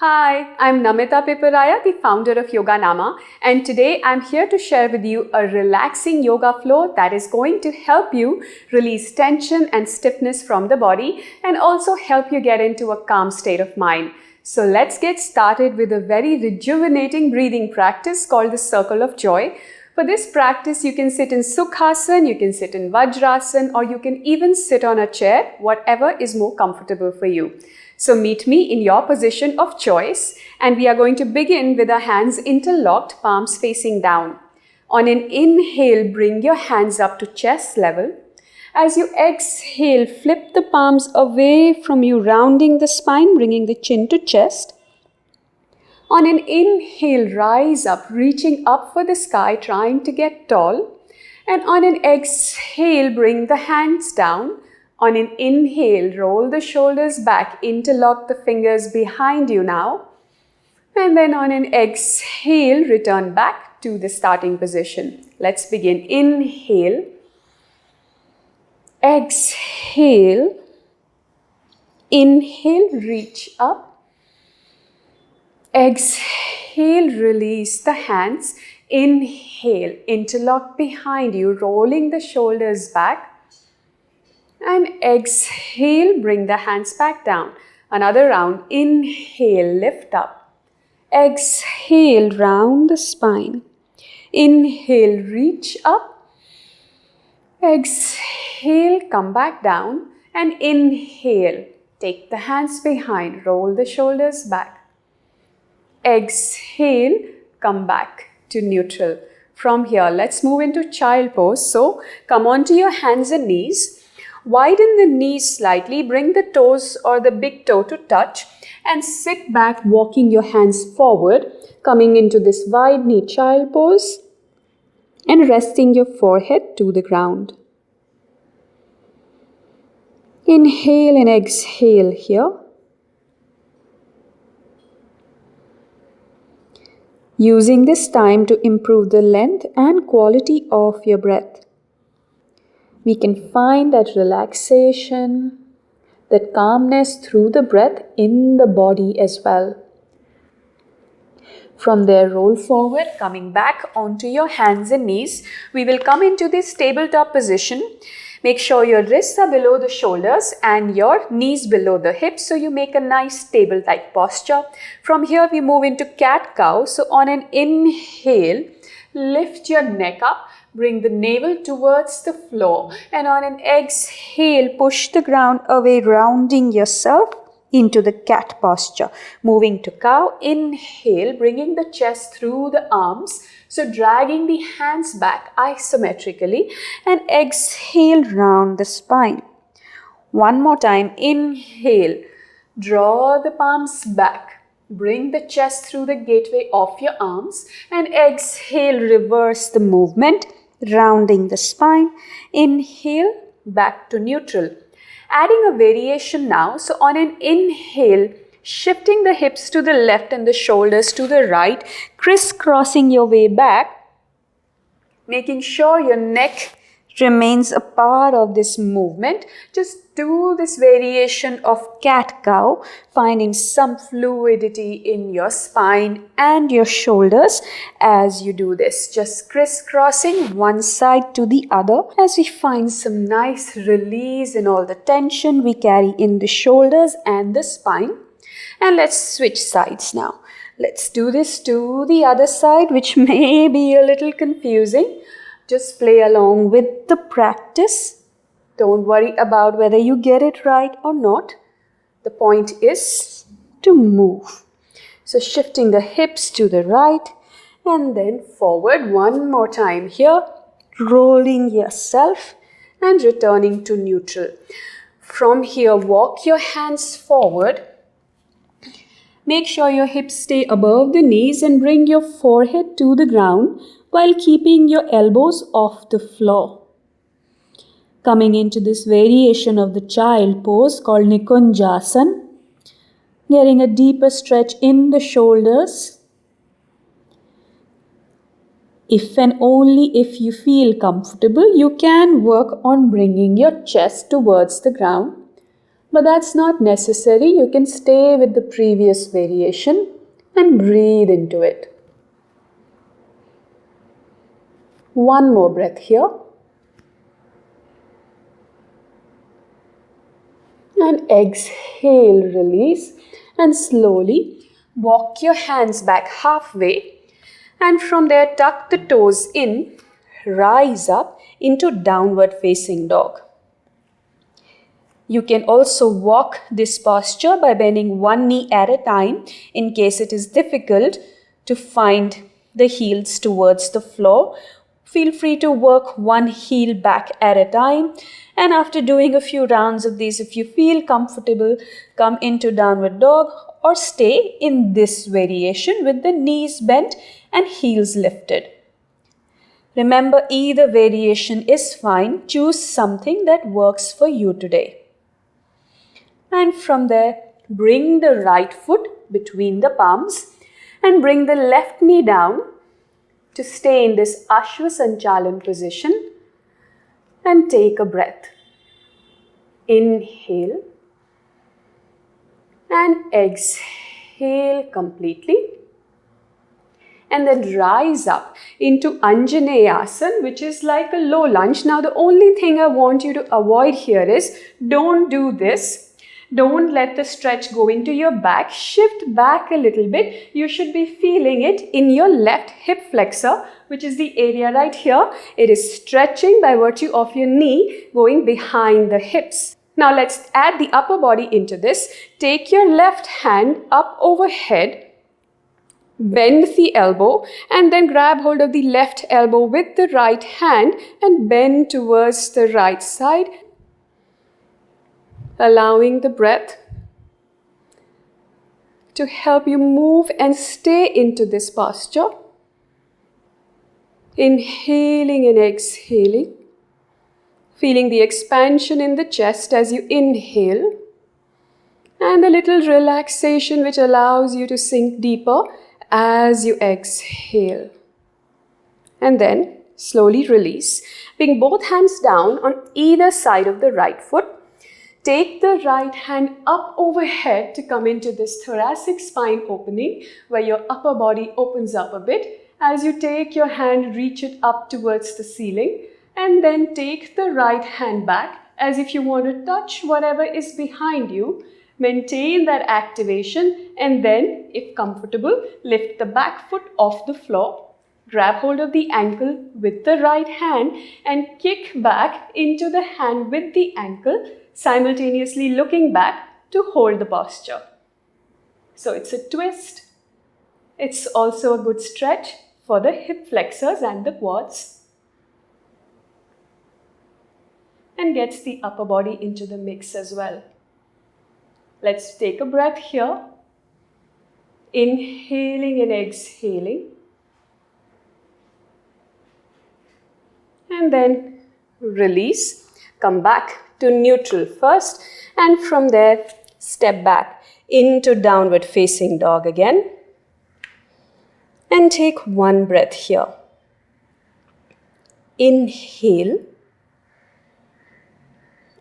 Hi, I'm Namita Piparaya, the founder of Yoganama, and today I'm here to share with you a relaxing yoga flow that is going to help you release tension and stiffness from the body and also help you get into a calm state of mind. So let's get started with a very rejuvenating breathing practice called the Circle of Joy. For this practice, you can sit in Sukhasana, you can sit in Vajrasana, or you can even sit on a chair, whatever is more comfortable for you. So meet me in your position of choice, and we are going to begin with our hands interlocked, palms facing down. On an inhale, bring your hands up to chest level. As you exhale, flip the palms away from you, rounding the spine, bringing the chin to chest. On an inhale, rise up, reaching up for the sky, trying to get tall. And on an exhale, bring the hands down. On an inhale, roll the shoulders back, interlock the fingers behind you now. And then on an exhale, return back to the starting position. Let's begin. Inhale. Exhale. Inhale, reach up. Exhale, release the hands. Inhale, interlock behind you, rolling the shoulders back. And exhale, bring the hands back down. Another round. Inhale, lift up. Exhale, round the spine. Inhale, reach up. Exhale, come back down. And inhale, take the hands behind, roll the shoulders back. Exhale, come back to neutral. From here, let's move into child pose. So, come onto your hands and knees. Widen the knees slightly, bring the toes or the big toe to touch and sit back, walking your hands forward, coming into this wide knee child pose and resting your forehead to the ground. Inhale and exhale here. Using this time to improve the length and quality of your breath. We can find that relaxation, that calmness through the breath in the body as well. From there, roll forward, coming back onto your hands and knees. We will come into this tabletop position. Make sure your wrists are below the shoulders and your knees below the hips, so you make a nice table-like posture. From here, we move into cat-cow. So on an inhale, lift your neck up. Bring the navel towards the floor, and on an exhale, push the ground away, rounding yourself into the cat posture. Moving to cow, inhale, bringing the chest through the arms, so dragging the hands back isometrically, and exhale, round the spine. One more time, inhale, draw the palms back. Bring the chest through the gateway of your arms and exhale, reverse the movement, rounding the spine. Inhale, back to neutral. Adding a variation now. So on an inhale, shifting the hips to the left and the shoulders to the right, crisscrossing your way back, making sure your neck remains a part of this movement. Just do this variation of cat-cow, finding some fluidity in your spine and your shoulders as you do this. Just crisscrossing one side to the other as we find some nice release in all the tension we carry in the shoulders and the spine. And let's switch sides now. Let's do this to the other side, which may be a little confusing. Just play along with the practice. Don't worry about whether you get it right or not. The point is to move. So shifting the hips to the right and then forward one more time here. Rolling yourself and returning to neutral. From here, walk your hands forward. Make sure your hips stay above the knees and bring your forehead to the ground while keeping your elbows off the floor. Coming into this variation of the child pose called Nikunjasana, getting a deeper stretch in the shoulders. If and only if you feel comfortable, you can work on bringing your chest towards the ground. But that's not necessary. You can stay with the previous variation and breathe into it. One more breath here. And exhale, release, and slowly walk your hands back halfway, and from there tuck the toes in, rise up into downward facing dog. You can also walk this posture by bending one knee at a time in case it is difficult to find the heels towards the floor. Feel free to work one heel back at a time. And after doing a few rounds of these, if you feel comfortable, come into downward dog or stay in this variation with the knees bent and heels lifted. Remember, either variation is fine. Choose something that works for you today. And from there, bring the right foot between the palms and bring the left knee down to stay in this Ashwasanchalan position and take a breath. Inhale and exhale completely. And then rise up into Anjaneyasana, which is like a low lunge. Now the only thing I want you to avoid here is don't do this. Don't let the stretch go into your back. Shift back a little bit. You should be feeling it in your left hip flexor, which is the area right here. It is stretching by virtue of your knee going behind the hips. Now let's add the upper body into this. Take your left hand up overhead. Bend the elbow and then grab hold of the left elbow with the right hand and bend towards the right side. Allowing the breath to help you move and stay into this posture. Inhaling and exhaling. Feeling the expansion in the chest as you inhale. And a little relaxation which allows you to sink deeper as you exhale. And then slowly release. Bring both hands down on either side of the right foot. Take the right hand up overhead to come into this thoracic spine opening where your upper body opens up a bit. As you take your hand, reach it up towards the ceiling and then take the right hand back as if you want to touch whatever is behind you. Maintain that activation and then, if comfortable, lift the back foot off the floor. Grab hold of the ankle with the right hand and kick back into the hand with the ankle, simultaneously looking back to hold the posture. So it's a twist. It's also a good stretch for the hip flexors and the quads. And gets the upper body into the mix as well. Let's take a breath here. Inhaling and exhaling. And then release. Come back to neutral first, and from there step back into downward facing dog again and take one breath here. Inhale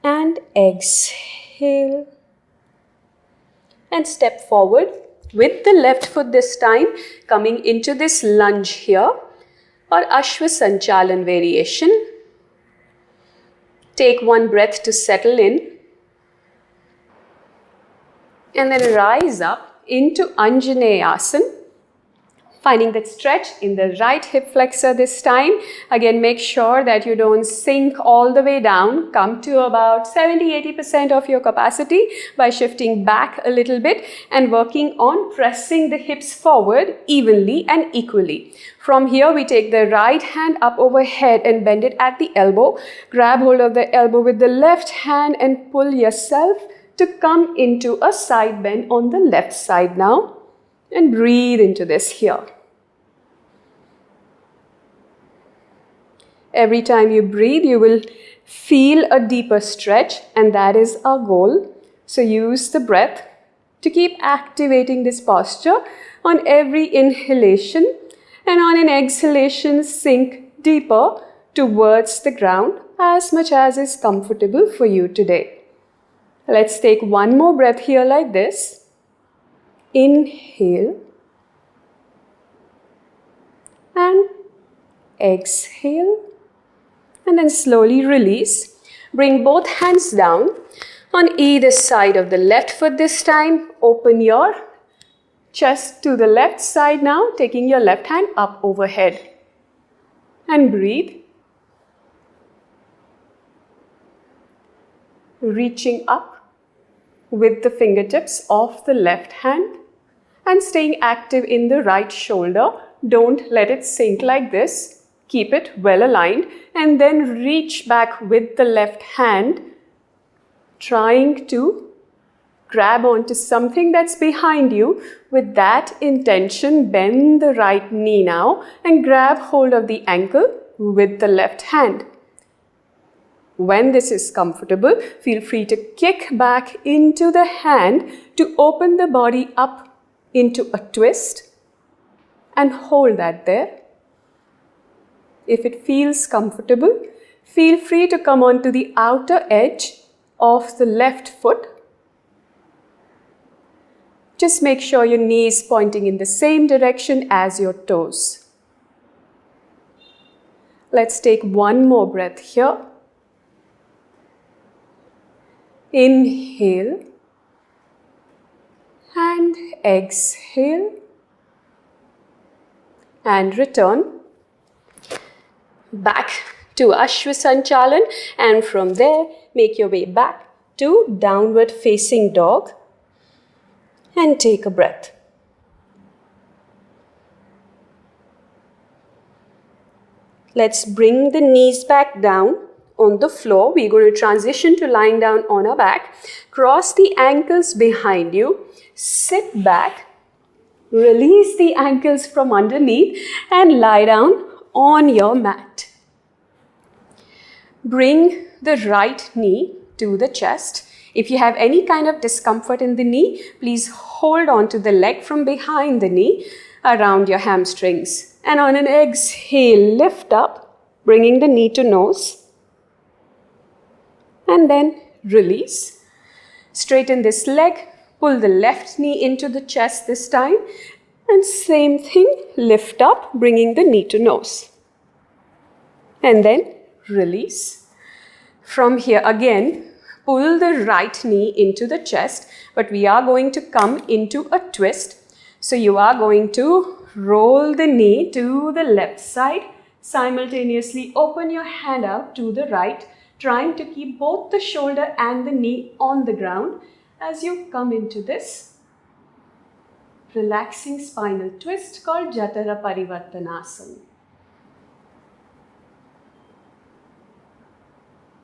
and exhale and step forward with the left foot this time, coming into this lunge here or Ashwasanchalan variation. Take one breath to settle in and then rise up into Anjaneyasana. Finding that stretch in the right hip flexor this time. Again, make sure that you don't sink all the way down. Come to about 70-80% of your capacity by shifting back a little bit and working on pressing the hips forward evenly and equally. From here, we take the right hand up overhead and bend it at the elbow. Grab hold of the elbow with the left hand and pull yourself to come into a side bend on the left side now. And breathe into this here. Every time you breathe, you will feel a deeper stretch, and that is our goal. So use the breath to keep activating this posture on every inhalation, and on an exhalation, sink deeper towards the ground as much as is comfortable for you today. Let's take one more breath here like this. Inhale and exhale, and then slowly release. Bring both hands down on either side of the left foot this time. Open your chest to the left side now, taking your left hand up overhead. And breathe. Reaching up with the fingertips of the left hand and staying active in the right shoulder. Don't let it sink like this. Keep it well aligned and then reach back with the left hand, trying to grab onto something that's behind you. With that intention, bend the right knee now and grab hold of the ankle with the left hand. When this is comfortable, feel free to kick back into the hand to open the body up into a twist and hold that there. If it feels comfortable, feel free to come onto the outer edge of the left foot. Just make sure your knee is pointing in the same direction as your toes. Let's take one more breath here. Inhale and exhale and return back to Ashwasanchalan, and from there make your way back to downward facing dog and take a breath. Let's bring the knees back down on the floor. We're going to transition to lying down on our back. Cross the ankles behind you. Sit back. Release the ankles from underneath and lie down on your mat. Bring the right knee to the chest. If you have any kind of discomfort in the knee, please hold on to the leg from behind the knee around your hamstrings. And on an exhale, lift up, bringing the knee to nose. And then release. Straighten this leg. Pull the left knee into the chest this time. And same thing, lift up, bringing the knee to nose. And then release. From here again, pull the right knee into the chest, but we are going to come into a twist. So you are going to roll the knee to the left side. Simultaneously open your hand out to the right, trying to keep both the shoulder and the knee on the ground as you come into this relaxing spinal twist called Jatara Parivartanasana.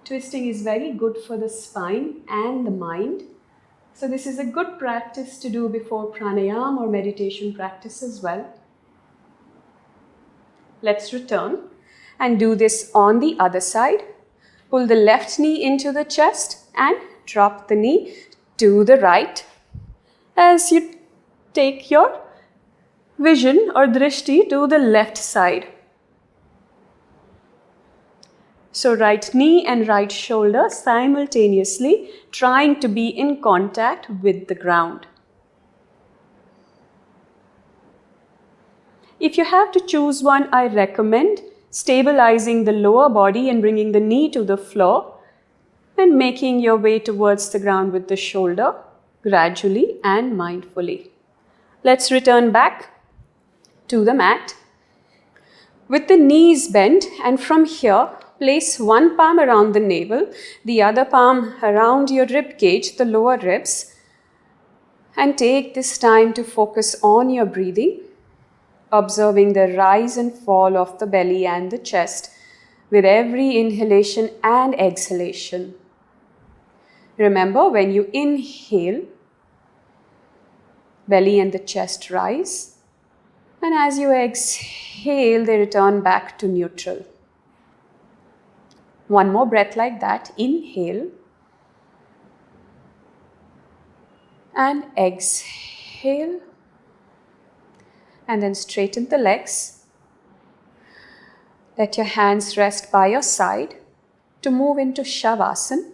Twisting is very good for the spine and the mind. So this is a good practice to do before pranayama or meditation practice as well. Let's return and do this on the other side. Pull the left knee into the chest and drop the knee to the right as you take your vision or drishti to the left side. So right knee and right shoulder simultaneously trying to be in contact with the ground. If you have to choose one, I recommend stabilizing the lower body and bringing the knee to the floor and making your way towards the ground with the shoulder gradually and mindfully. Let's return back to the mat with the knees bent, and from here place one palm around the navel, the other palm around your rib cage, the lower ribs, and take this time to focus on your breathing, observing the rise and fall of the belly and the chest with every inhalation and exhalation. Remember, when you inhale, belly and the chest rise, and as you exhale, they return back to neutral. One more breath like that. Inhale and exhale, and then straighten the legs. Let your hands rest by your side to move into Shavasana.